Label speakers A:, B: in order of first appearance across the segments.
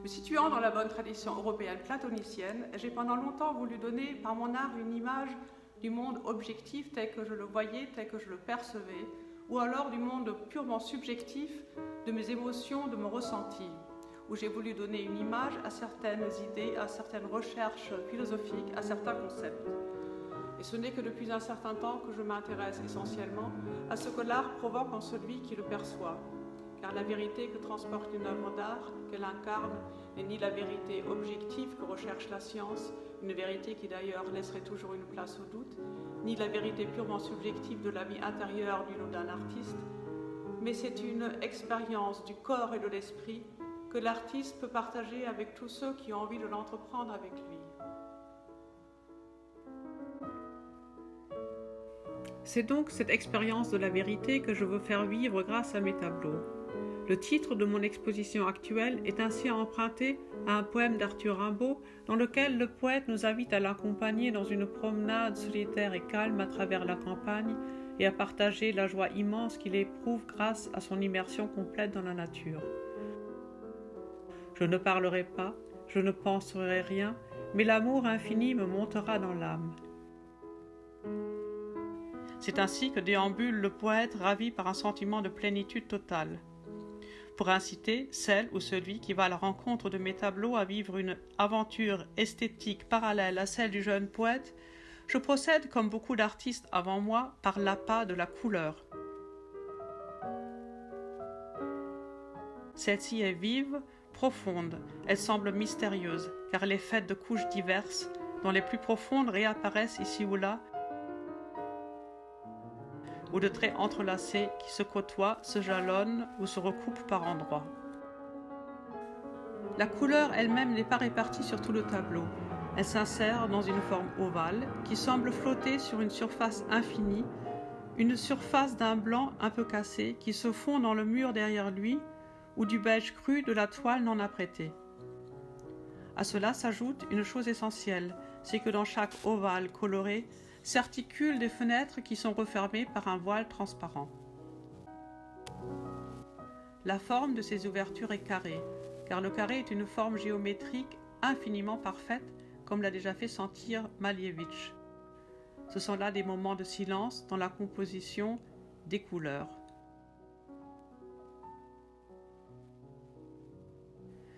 A: Me situant dans la bonne tradition européenne platonicienne, j'ai pendant longtemps voulu donner par mon art une image du monde objectif tel que je le voyais, tel que je le percevais, ou alors du monde purement subjectif de mes émotions, de mon ressenti, où j'ai voulu donner une image à certaines idées, à certaines recherches philosophiques, à certains concepts. Et ce n'est que depuis un certain temps que je m'intéresse essentiellement à ce que l'art provoque en celui qui le perçoit. Car la vérité que transporte une œuvre d'art, qu'elle incarne, n'est ni la vérité objective que recherche la science, une vérité qui d'ailleurs laisserait toujours une place au doute, ni la vérité purement subjective de la vie intérieure d'une ou d'un artiste, mais c'est une expérience du corps et de l'esprit que l'artiste peut partager avec tous ceux qui ont envie de l'entreprendre avec lui. C'est donc cette expérience de la vérité que je veux faire vivre grâce à mes tableaux. Le titre de mon exposition actuelle est ainsi emprunté à un poème d'Arthur Rimbaud dans lequel le poète nous invite à l'accompagner dans une promenade solitaire et calme à travers la campagne et à partager la joie immense qu'il éprouve grâce à son immersion complète dans la nature. Je ne parlerai pas, je ne penserai rien, mais l'amour infini me montera dans l'âme. C'est ainsi que déambule le poète ravi par un sentiment de plénitude totale. Pour inciter celle ou celui qui va à la rencontre de mes tableaux à vivre une aventure esthétique parallèle à celle du jeune poète, je procède, comme beaucoup d'artistes avant moi, par l'appât de la couleur. Celle-ci est vive, profonde, elle semble mystérieuse, car elle est faite de couches diverses, dont les plus profondes réapparaissent ici ou là, ou de traits entrelacés qui se côtoient, se jalonnent ou se recoupent par endroits. La couleur elle-même n'est pas répartie sur tout le tableau. Elle s'insère dans une forme ovale qui semble flotter sur une surface infinie, une surface d'un blanc un peu cassé qui se fond dans le mur derrière lui ou du beige cru de la toile non apprêtée. À cela s'ajoute une chose essentielle, c'est que dans chaque ovale coloré s'articulent des fenêtres qui sont refermées par un voile transparent. La forme de ces ouvertures est carrée, car le carré est une forme géométrique infiniment parfaite, comme l'a déjà fait sentir Malevich. Ce sont là des moments de silence dans la composition des couleurs.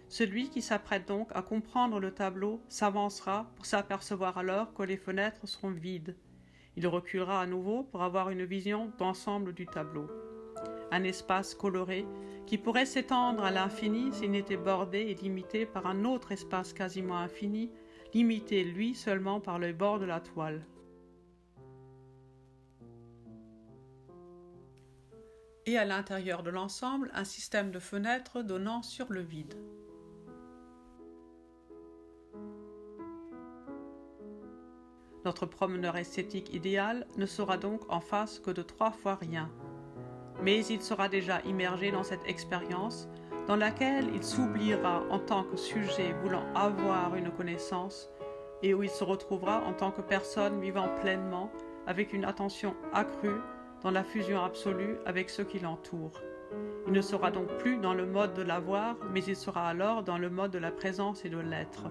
A: Celui qui s'apprête donc à comprendre le tableau s'avancera pour s'apercevoir alors que les fenêtres seront vides. Il reculera à nouveau pour avoir une vision d'ensemble du tableau. Un espace coloré qui pourrait s'étendre à l'infini s'il n'était bordé et limité par un autre espace quasiment infini, limité lui seulement par le bord de la toile. Et à l'intérieur de l'ensemble, un système de fenêtres donnant sur le vide. Notre promeneur esthétique idéal ne sera donc en face que de 3 fois rien. Mais il sera déjà immergé dans cette expérience dans laquelle il s'oubliera en tant que sujet voulant avoir une connaissance et où il se retrouvera en tant que personne vivant pleinement avec une attention accrue dans la fusion absolue avec ceux qui l'entourent. Il ne sera donc plus dans le mode de l'avoir, mais il sera alors dans le mode de la présence et de l'être.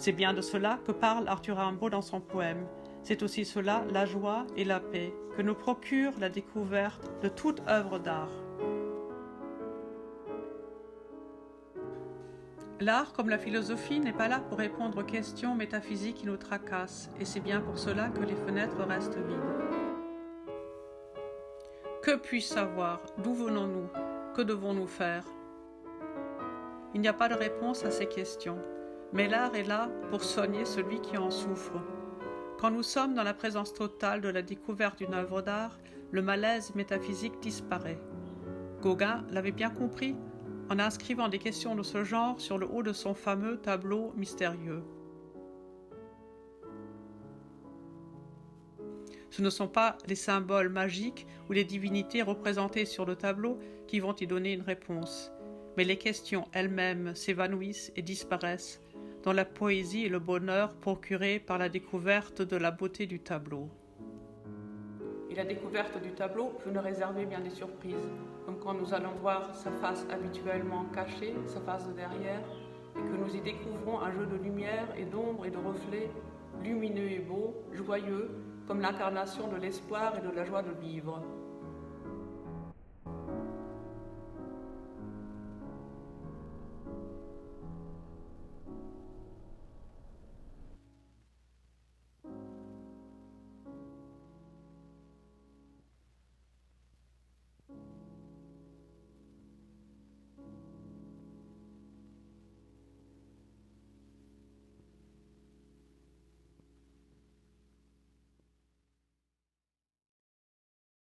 A: C'est bien de cela que parle Arthur Rimbaud dans son poème. C'est aussi cela la joie et la paix que nous procure la découverte de toute œuvre d'art. L'art, comme la philosophie, n'est pas là pour répondre aux questions métaphysiques qui nous tracassent, et c'est bien pour cela que les fenêtres restent vides. Que puis-je savoir? D'où venons-nous? Que devons-nous faire? Il n'y a pas de réponse à ces questions. Mais l'art est là pour soigner celui qui en souffre. Quand nous sommes dans la présence totale de la découverte d'une œuvre d'art, le malaise métaphysique disparaît. Gauguin l'avait bien compris en inscrivant des questions de ce genre sur le haut de son fameux tableau mystérieux. Ce ne sont pas les symboles magiques ou les divinités représentées sur le tableau qui vont y donner une réponse, mais les questions elles-mêmes s'évanouissent et disparaissent dans la poésie et le bonheur procurés par la découverte de la beauté du tableau. Et la découverte du tableau peut nous réserver bien des surprises, comme quand nous allons voir sa face habituellement cachée, sa face de derrière, et que nous y découvrons un jeu de lumière et d'ombre et de reflets, lumineux et beau, joyeux, comme l'incarnation de l'espoir et de la joie de vivre.